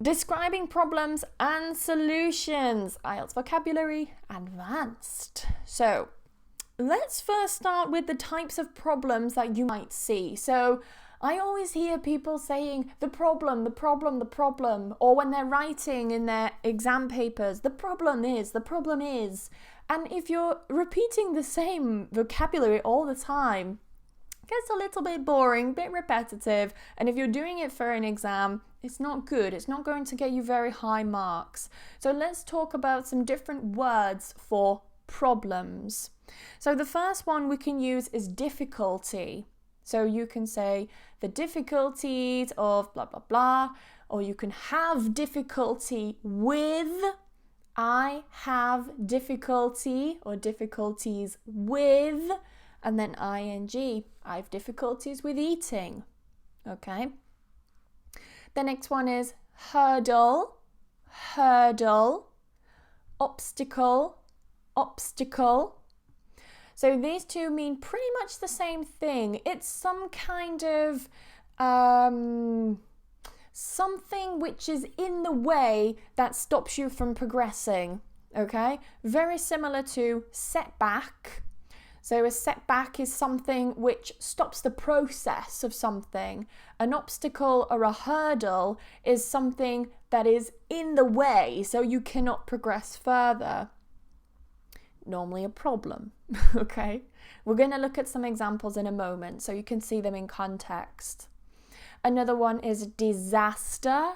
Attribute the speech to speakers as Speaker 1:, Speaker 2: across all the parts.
Speaker 1: Describing problems and solutions. IELTS vocabulary advanced. So let's first start with the types of problems that you might see. So I always hear people saying the problem, the problem, the problem, or when they're writing in their exam papers, the problem is, the problem is. And if you're repeating the same vocabulary all the time, it gets a little bit boring, a bit repetitive, and if you're doing it for an exam, it's not good. It's not going to get you very high marks. So let's talk about some different words for problems. So the first one we can use is difficulty. So you can say the difficulties of blah, blah, blah, or you can have difficulty with, I have difficulty or difficulties with, and then ing, I have difficulties with eating. Okay. The next one is hurdle, hurdle, obstacle, obstacle. So these two mean pretty much the same thing. It's some kind of something which is in the way that stops you from progressing. Okay? Very similar to setback. So a setback is something which stops the process of something. An obstacle or a hurdle is something that is in the way, so you cannot progress further. Normally a problem, okay? We're going to look at some examples in a moment so you can see them in context. Another one is disaster,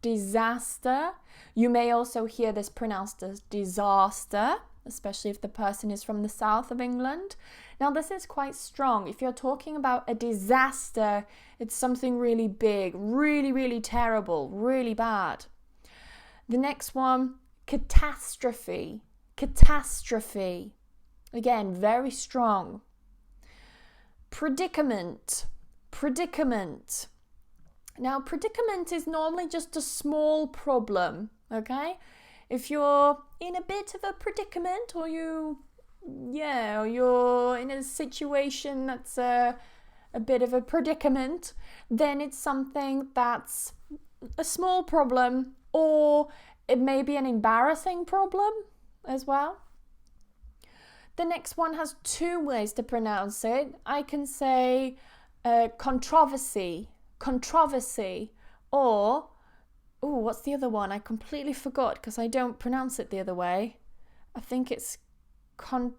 Speaker 1: disaster. You may also hear this pronounced as disaster, especially if the person is from the south of England. Now this is quite strong. If you're talking about a disaster, it's something really big, really, really terrible, really bad. The next one, catastrophe, catastrophe. Again, very strong. Predicament, predicament. Now predicament is normally just a small problem, okay? If you're in a bit of a predicament or you're in a situation that's a bit of a predicament, then it's something that's a small problem, or it may be an embarrassing problem as well. The next one has two ways to pronounce it. I can say controversy, controversy, or what's the other one? I completely forgot because I don't pronounce it the other way. I think it's controversy.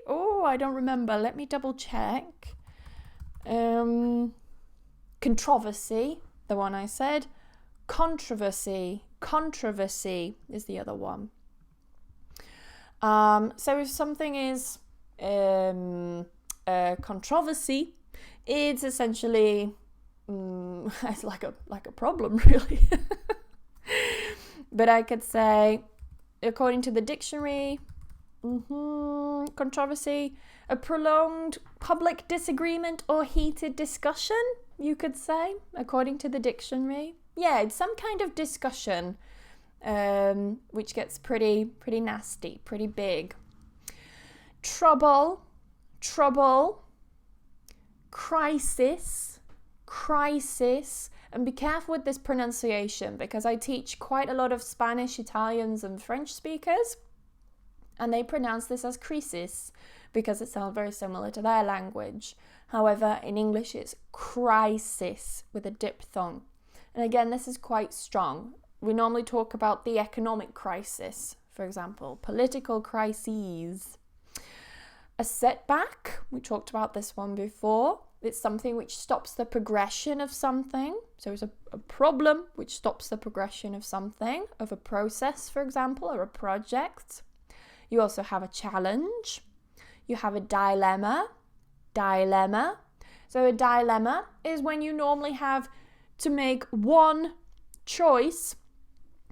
Speaker 1: I don't remember. Let me double check. Controversy, the one I said. Controversy, controversy is the other one. So if something is a controversy, it's essentially it's like a problem, really. But I could say, according to the dictionary, controversy, a prolonged public disagreement or heated discussion, you could say, according to the dictionary. Yeah, it's some kind of discussion, which gets pretty nasty, pretty big. Trouble, trouble, crisis, crisis, and be careful with this pronunciation because I teach quite a lot of Spanish, Italians and French speakers, and they pronounce this as crisis because it sounds very similar to their language. However, in English it's crisis with a diphthong. And again, this is quite strong. We normally talk about the economic crisis, for example, political crises. A setback, we talked about this one before. It's something which stops the progression of something. So it's a problem which stops the progression of something, of a process, for example, or a project. You also have a challenge. You have a dilemma. Dilemma. So a dilemma is when you normally have to make one choice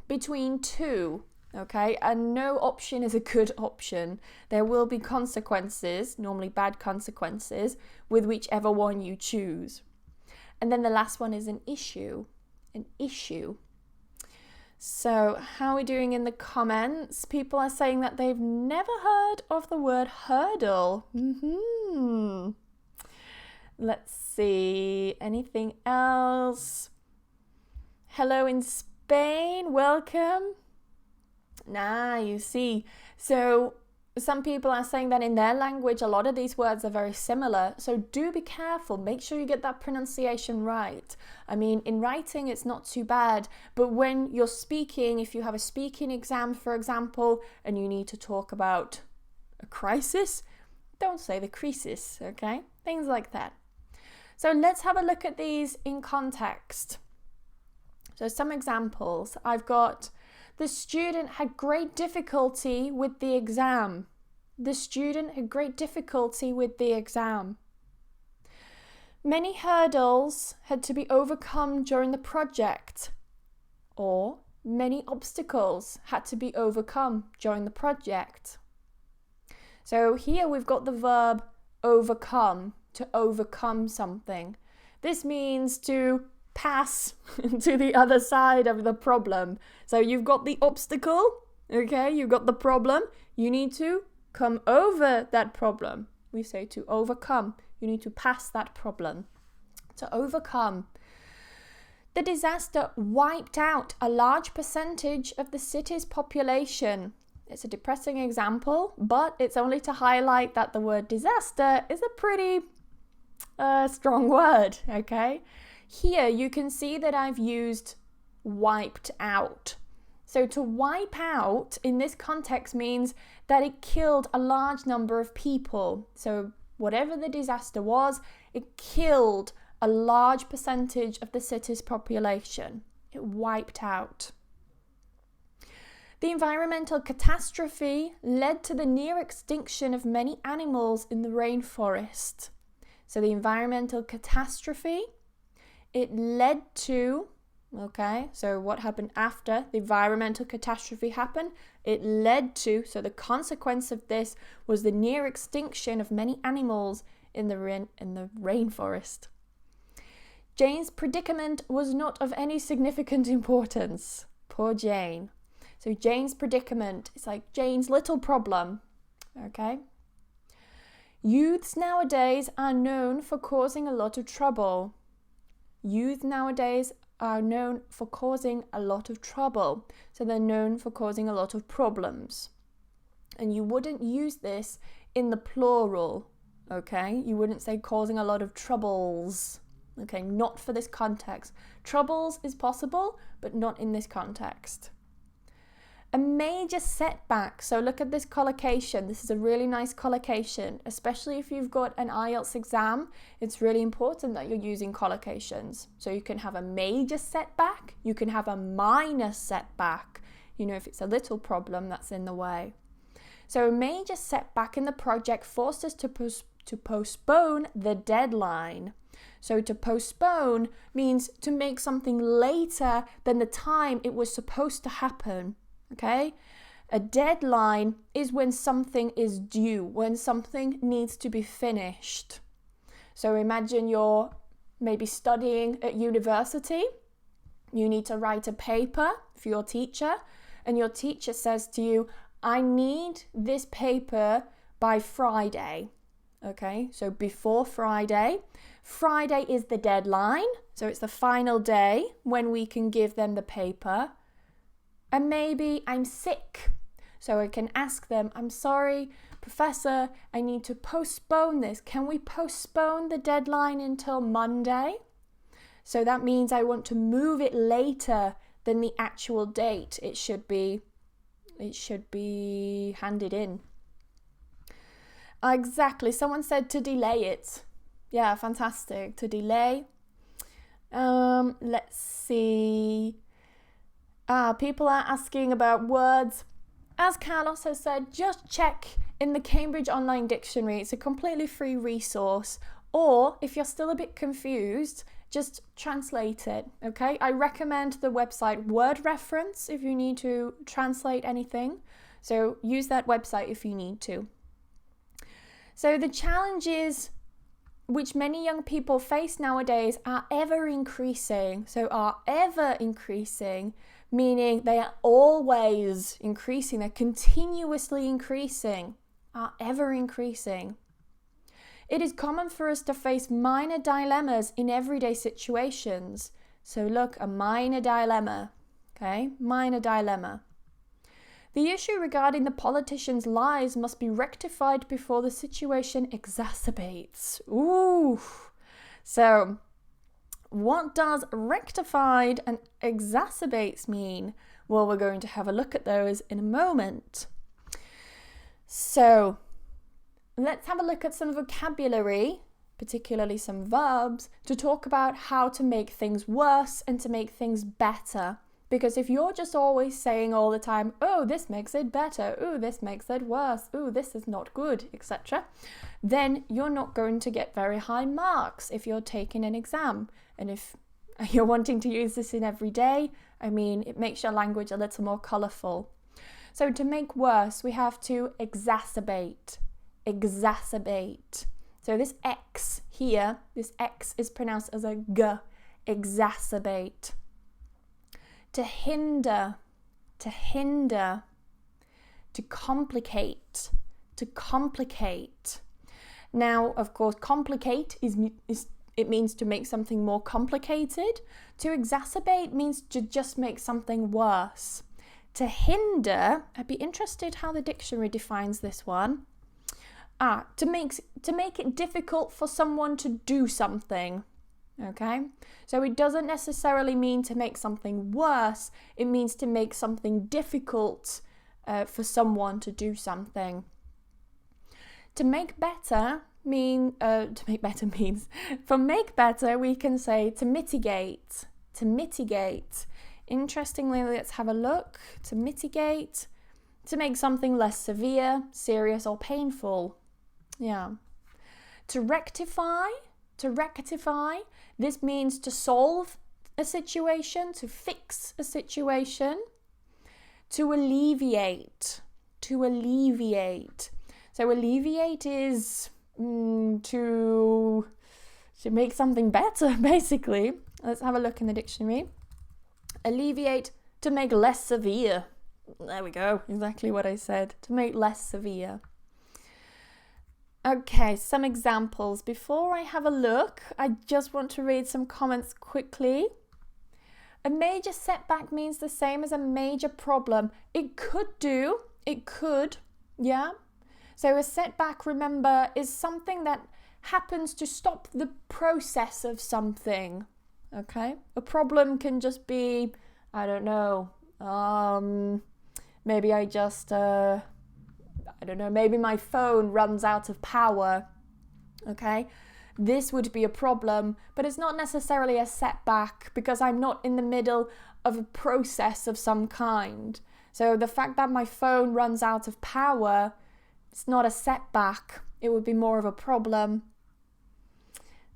Speaker 1: between two. Okay, and no option is a good option. There will be consequences, normally bad consequences, with whichever one you choose. And then the last one is an issue. An issue. So how are we doing in the comments? People are saying that they've never heard of the word hurdle. Let's see. Anything else? Hello in Spain, welcome. You see. So some people are saying that in their language, a lot of these words are very similar. So do be careful. Make sure you get that pronunciation right. I mean, in writing, it's not too bad. But when you're speaking, if you have a speaking exam, for example, and you need to talk about a crisis, don't say the crisis, okay? Things like that. So let's have a look at these in context. So some examples. I've got, the student had great difficulty with the exam. The student had great difficulty with the exam. Many hurdles had to be overcome during the project. Or many obstacles had to be overcome during the project. So here we've got the verb overcome, to overcome something. This means to pass to the other side of the problem. So you've got the obstacle, okay? You've got the problem. You need to come over that problem. We say to overcome. You need to pass that problem. To overcome. The disaster wiped out a large percentage of the city's population. It's a depressing example, but it's only to highlight that the word disaster is a pretty strong word, okay? Here you can see that I've used wiped out. So to wipe out in this context means that it killed a large number of people. So whatever the disaster was, it killed a large percentage of the city's population. It wiped out. The environmental catastrophe led to the near extinction of many animals in the rainforest. So the environmental catastrophe, it led to, okay, so what happened after the environmental catastrophe happened? It led to, so the consequence of this was the near extinction of many animals in the rainforest. Jane's predicament was not of any significant importance. Poor Jane. So Jane's predicament, it's like Jane's little problem, okay? Youths nowadays are known for causing a lot of trouble. Youth nowadays are known for causing a lot of trouble. So they're known for causing a lot of problems. And you wouldn't use this in the plural, okay? You wouldn't say causing a lot of troubles, okay? Not for this context. Troubles is possible, but not in this context. A major setback. So look at this collocation. This is a really nice collocation, especially if you've got an Ielts exam. It's really important that you're using collocations. So you can have a major setback. You can have a minor setback. You know, if it's a little problem that's in the way. So a major setback in the project forced us to postpone the deadline. So to postpone means to make something later than the time it was supposed to happen. Okay, a deadline is when something is due, when something needs to be finished. So imagine you're maybe studying at university. You need to write a paper for your teacher, and your teacher says to you, I need this paper by Friday. Okay, so before Friday. Friday is the deadline, so it's the final day when we can give them the paper. And maybe I'm sick, so I can ask them, I'm sorry, Professor, I need to postpone this. Can we postpone the deadline until Monday? So that means I want to move it later than the actual date. It should be handed in. Exactly. Someone said to delay it. Yeah, fantastic. To delay. Let's see. People are asking about words. As Carlos has said, just check in the Cambridge Online Dictionary. It's a completely free resource. Or if you're still a bit confused, just translate it, okay? I recommend the website Word Reference if you need to translate anything. So use that website if you need to. So the challenges which many young people face nowadays are ever increasing. So are ever increasing, meaning they are always increasing, they're continuously increasing, are ever increasing. It is common for us to face minor dilemmas in everyday situations. So look, a minor dilemma. Okay, minor dilemma. The issue regarding the politician's lies must be rectified before the situation exacerbates. Ooh. So, what does rectified and exacerbates mean? Well, we're going to have a look at those in a moment. So, let's have a look at some vocabulary, particularly some verbs, to talk about how to make things worse and to make things better. Because if you're just always saying all the time, oh, this makes it better, oh, this makes it worse, oh, this is not good, etc., then you're not going to get very high marks if you're taking an exam. And if you're wanting to use this in every day, I mean, it makes your language a little more colourful. So to make worse, we have to exacerbate. Exacerbate. So this X here, this X is pronounced as a G. Exacerbate. To hinder, to hinder, to complicate, to complicate. Now, of course, complicate it means to make something more complicated. To exacerbate means to just make something worse. To hinder, I'd be interested how the dictionary defines this one. To make it difficult for someone to do something. Okay, so it doesn't necessarily mean to make something worse. It means to make something difficult for someone to do something. To make better means for make better we can say to mitigate. To mitigate. Interestingly, let's have a look. To mitigate, to make something less severe, serious, or painful. Yeah. To rectify. To rectify, this means to solve a situation, to fix a situation. To alleviate. To alleviate. So alleviate is to make something better, basically. Let's have a look in the dictionary. Alleviate, to make less severe. There we go, exactly what I said. To make less severe. Okay, some examples. Before I have a look, I just want to read some comments quickly. A major setback means the same as a major problem. It could, yeah. So a setback, remember, is something that happens to stop the process of something, okay? A problem can just be, I don't know, maybe maybe my phone runs out of power, okay? This would be a problem, but it's not necessarily a setback because I'm not in the middle of a process of some kind. So the fact that my phone runs out of power, it's not a setback. It would be more of a problem.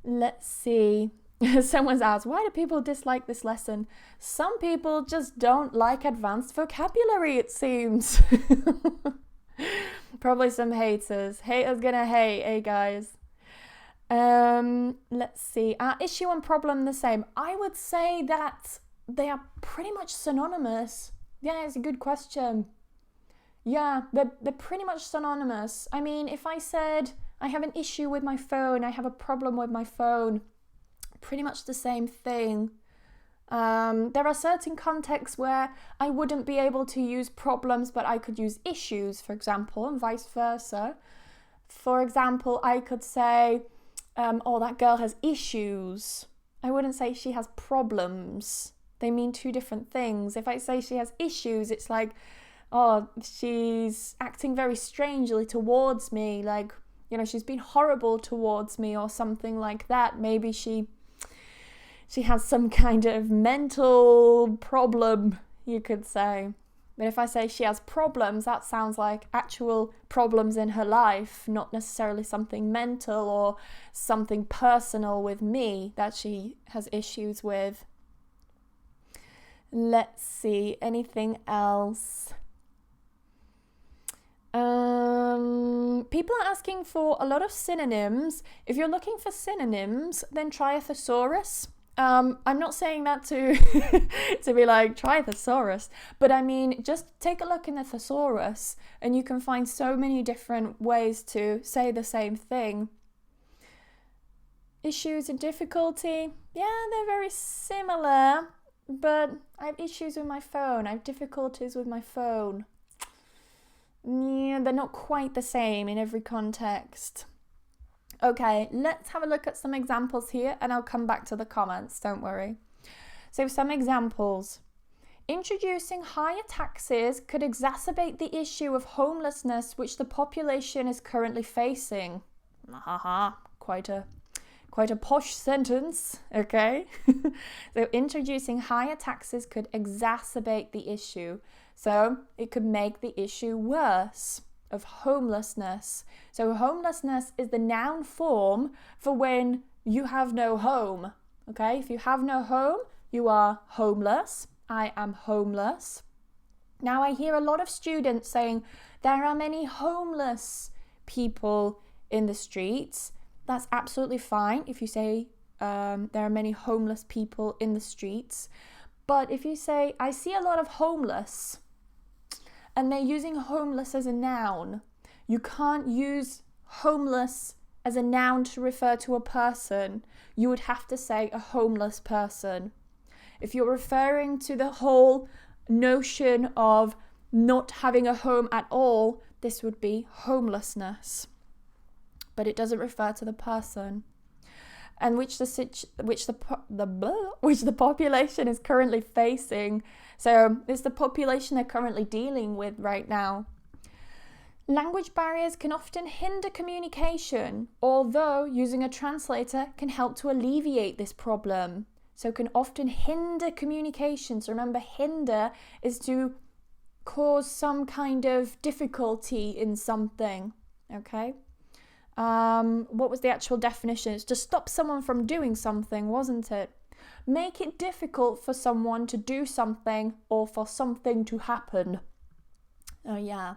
Speaker 1: Let's see. Someone's asked, why do people dislike this lesson? Some people just don't like advanced vocabulary, it seems. Probably some haters. Haters gonna hate, eh guys? Let's see. Issue and problem the same. I would say that they are pretty much synonymous. Yeah, it's a good question. Yeah, they're pretty much synonymous. I mean, if I said I have an issue with my phone, I have a problem with my phone, pretty much the same thing. There are certain contexts where I wouldn't be able to use problems, but I could use issues, for example, and vice versa. For example, I could say, oh, that girl has issues. I wouldn't say she has problems. They mean two different things. If I say she has issues, it's like, oh, she's acting very strangely towards me. Like, you know, she's been horrible towards me or something like that. Maybe she has some kind of mental problem, you could say. But if I say she has problems, that sounds like actual problems in her life, not necessarily something mental or something personal with me that she has issues with. Let's see, anything else? People are asking for a lot of synonyms. If you're looking for synonyms, then try a thesaurus. I'm not saying that to to be like, try a thesaurus, but I mean, just take a look in the thesaurus and you can find so many different ways to say the same thing. Issues and difficulty, yeah, they're very similar, but I have issues with my phone. I have difficulties with my phone. Yeah, they're not quite the same in every context. Okay, let's have a look at some examples here and I'll come back to the comments, don't worry. So some examples. Introducing higher taxes could exacerbate the issue of homelessness which the population is currently facing. Haha, quite a posh sentence, okay? So introducing higher taxes could exacerbate the issue. So it could make the issue worse of homelessness. So homelessness is the noun form for when you have no home, okay? If you have no home, you are homeless. I am homeless. Now I hear a lot of students saying there are many homeless people in the streets. That's absolutely fine if you say there are many homeless people in the streets. But if you say, I see a lot of homeless, and they're using homeless as a noun, you can't use homeless as a noun to refer to a person. You would have to say a homeless person. If you're referring to the whole notion of not having a home at all, this would be homelessness. But it doesn't refer to the person, and which the population is currently facing. So it's the population they're currently dealing with right now. Language barriers can often hinder communication, although using a translator can help to alleviate this problem. So can often hinder communication. So remember, hinder is to cause some kind of difficulty in something, okay? What was the actual definition? It's to stop someone from doing something, wasn't it? Make it difficult for someone to do something or for something to happen. Oh yeah.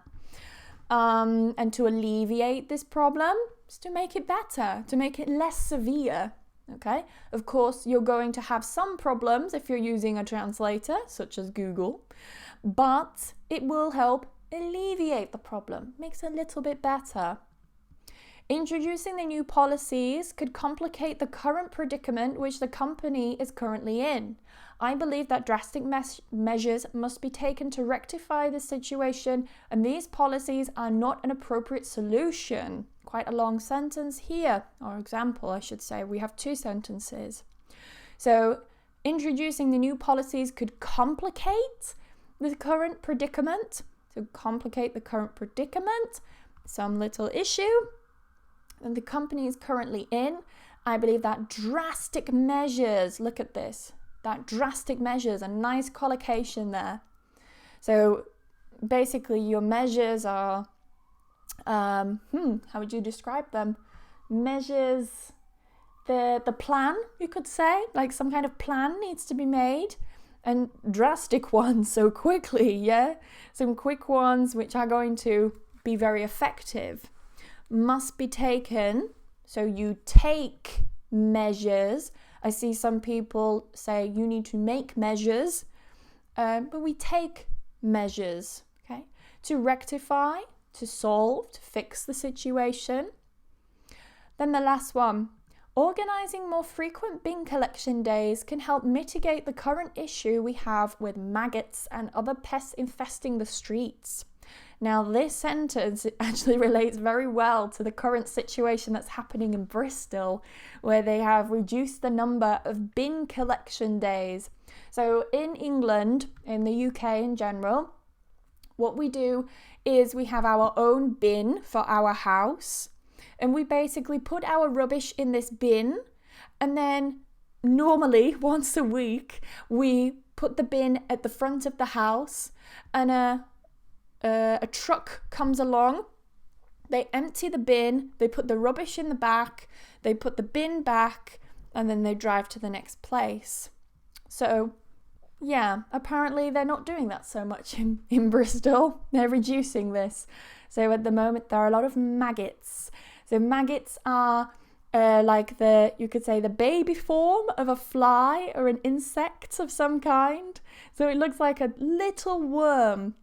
Speaker 1: And to alleviate this problem is to make it better, to make it less severe. Okay, of course, you're going to have some problems if you're using a translator, such as Google, but it will help alleviate the problem, makes it a little bit better. Introducing the new policies could complicate the current predicament which the company is currently in. I believe that drastic measures must be taken to rectify this situation, and these policies are not an appropriate solution. Quite a long sentence here, or example, I should say. We have two sentences. So, introducing the new policies could complicate the current predicament. So, complicate the current predicament, some little issue that the company is currently in. I believe that drastic measures, look at this, that drastic measures, a nice collocation there. So basically your measures are, how would you describe them? Measures, the plan, you could say, like some kind of plan needs to be made, and drastic ones, so quickly, yeah? Some quick ones which are going to be very effective must be taken. So you take measures. I see some people say you need to make measures, but we take measures, okay, to rectify, to solve, to fix the situation. Then the last one, organising more frequent bin collection days can help mitigate the current issue we have with maggots and other pests infesting the streets. Now, this sentence actually relates very well to the current situation that's happening in Bristol, where they have reduced the number of bin collection days. So in England, in the UK in general, what we do is we have our own bin for our house, and we basically put our rubbish in this bin, and then normally once a week we put the bin at the front of the house, and a truck comes along, they empty the bin, they put the rubbish in the back, they put the bin back, and then they drive to the next place. So yeah, apparently they're not doing that so much in Bristol. They're reducing this. So at the moment there are a lot of maggots. So maggots are like you could say the baby form of a fly or an insect of some kind. So it looks like a little worm.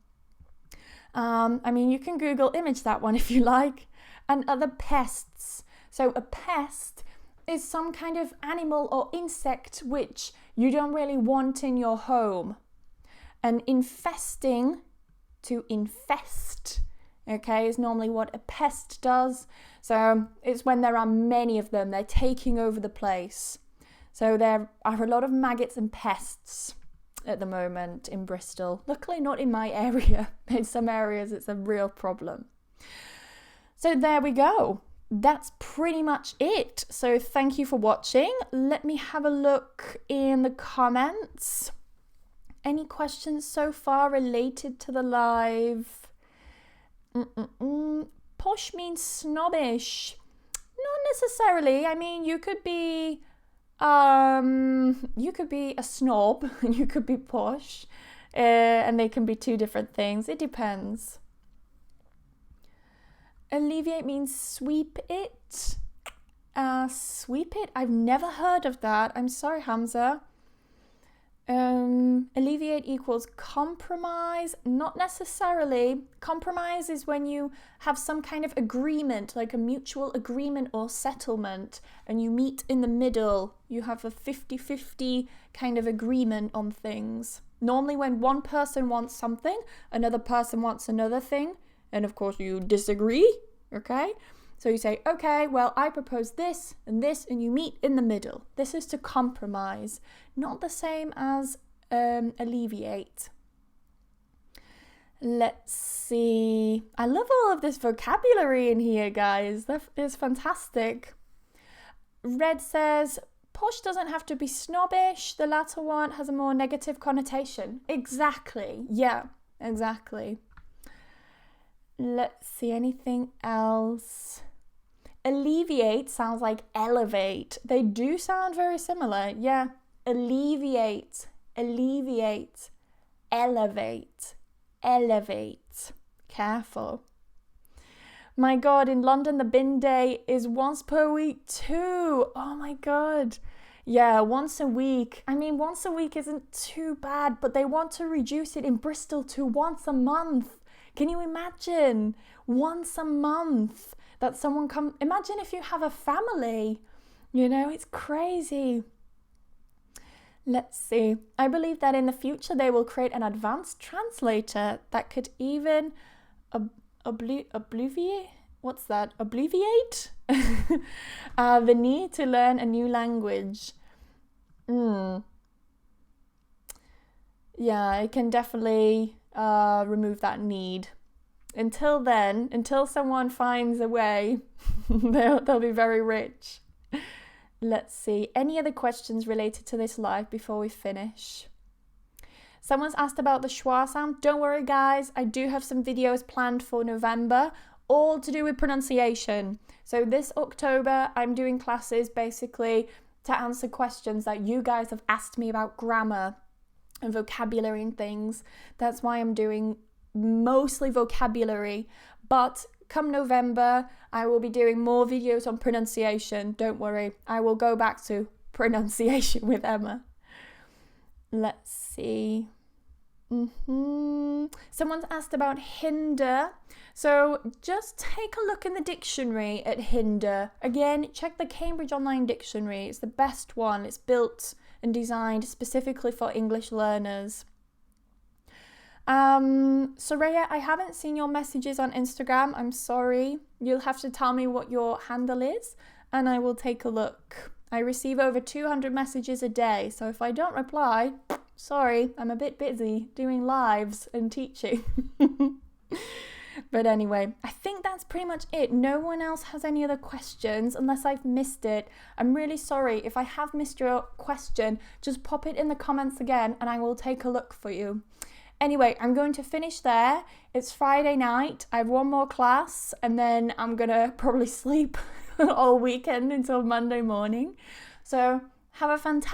Speaker 1: I mean, you can Google image that one if you like. And other pests. So a pest is some kind of animal or insect which you don't really want in your home. And infesting, to infest, okay, is normally what a pest does. So it's when there are many of them, they're taking over the place. So there are a lot of maggots and pests at the moment in Bristol. Luckily not in my area. In some areas it's a real problem. So there we go. That's pretty much it. So thank you for watching. Let me have a look in the comments. Any questions so far related to the live? Posh means snobbish. Not necessarily. I mean, you could be a snob and you could be posh, and they can be two different things. It depends. Alleviate means sweep it. Sweep it? I've never heard of that. I'm sorry, Hamza. Alleviate equals compromise. Not necessarily. Compromise is when you have some kind of agreement, like a mutual agreement or settlement, and you meet in the middle. You have a 50-50 kind of agreement on things. Normally when one person wants something, another person wants another thing, and of course you disagree, okay? So you say, okay, well, I propose this, and you meet in the middle. This is to compromise, not the same as alleviate. Let's see. I love all of this vocabulary in here, guys. That is fantastic. Red says, posh doesn't have to be snobbish. The latter one has a more negative connotation. Exactly. Yeah, exactly. Let's see, anything else? Alleviate sounds like elevate. They do sound very similar. Yeah. Alleviate, alleviate, elevate, elevate. Careful. My God, in London, the bin day is once per week too. Oh my God. Yeah, once a week. I mean, once a week isn't too bad, but they want to reduce it in Bristol to once a month. Can you imagine? Once a month that someone come. Imagine if you have a family, you know, it's crazy. Let's see. I believe that in the future they will create an advanced translator that could even obviate? What's that? Obviate the need to learn a new language. Yeah, it can definitely remove that need. Until then, until someone finds a way, they'll be very rich. Let's see. Any other questions related to this live before we finish? Someone's asked about the schwa sound. Don't worry, guys. I do have some videos planned for November, all to do with pronunciation. So this October, I'm doing classes basically to answer questions that you guys have asked me about grammar and vocabulary and things. That's why I'm doing mostly vocabulary, but come November I will be doing more videos on pronunciation. Don't worry, I will go back to pronunciation with Emma. Let's see. Someone's asked about hinder. So just take a look in the dictionary at hinder. Again, check the Cambridge Online Dictionary. It's the best one. It's built and designed specifically for English learners. Soraya, I haven't seen your messages on Instagram. I'm sorry. You'll have to tell me what your handle is and I will take a look. I receive over 200 messages a day, so if I don't reply, sorry, I'm a bit busy doing lives and teaching. But anyway, I think that's pretty much it. No one else has any other questions unless I've missed it. I'm really sorry. If I have missed your question, just pop it in the comments again and I will take a look for you. Anyway, I'm going to finish there. It's Friday night. I have one more class and then I'm going to probably sleep all weekend until Monday morning. So have a fantastic